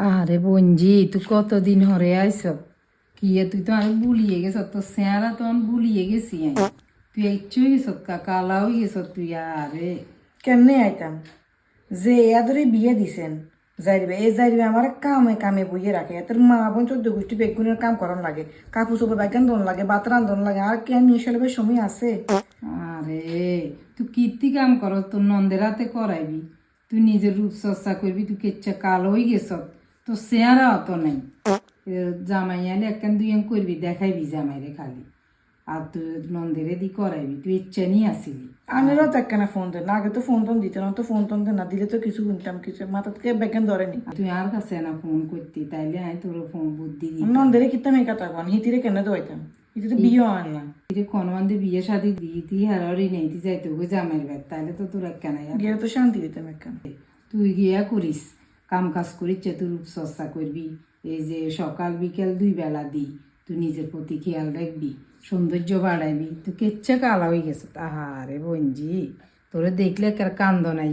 আরে বঞ্জি তুই কতদিন হরে আইস কি তুই তো আমি ভুলিয়ে গেছ তোর স্যাঁরা তো আমি ভুলিয়ে গেছি তুই ইচ্ছু গেছ কালাও গেছ তুই আরে কেমনে আইতাম যে এয়াদরে বিয়ে দিছেন যাইবে এই যাইবে আমার কামে কামে বইয়ে রাখে তোর মা বোন 14 গোষ্ঠী বেগুনের কাম করন লাগে কাপড় চোপড় বাগান দন লাগে বাত রান্ধন লাগে আর কে নিয়ে চলবে সময় আছে। আরে তুই কীর্তি কাম কর তোর নন্দের হাতে করাইবি তুই নিজের রূপ চর্চা করবি তুই কেচ্ছা কালো হয়ে গেছ তোর চেহারা অত নেই জামাই আলে একখান দুই করবি দেখাইবি জামাইরে খালি আর তুই নন্দেরে দি করাইবি তুই ইচ্ছা নিয়ে আসিলি আনেরও তো একখানা ফোন দেন আগে তো ফোন টোন দিত না তো ফোন টোন দেন না দিলে তো কিছু শুনতাম কিছু মাথা থেকে বেকেন ধরেনি তুই আর কাছে না ফোন করতি তাইলে আমি তোর ফোন বুদ্ধি দিই নন্দেরে কিতাম এই কথা কন হিতিরে কেন দোয়াইতাম হিতি তো বিয়ে হয় না কনবান্ধে বিয়ে শাদি দিই তুই হারি নেই তুই যাইতে ওকে জামাইর ব্যাগ তাইলে তো তোর একখানা গিয়ে তো শান্তি দিতাম একখান। তুই গিয়া করিস কাম কাজ করিস তুই রূপ চর্চা করবি এই যে সকাল বিকেল 2 বেলা দি তুই নিজের প্রতি খেয়াল রাখবি সৌন্দর্য বাড়াইবি তুই কেচ্ছা কালা হয়ে গেছে তাহারে বঞ্জি তোরে দেখলে কার কান্দ নাই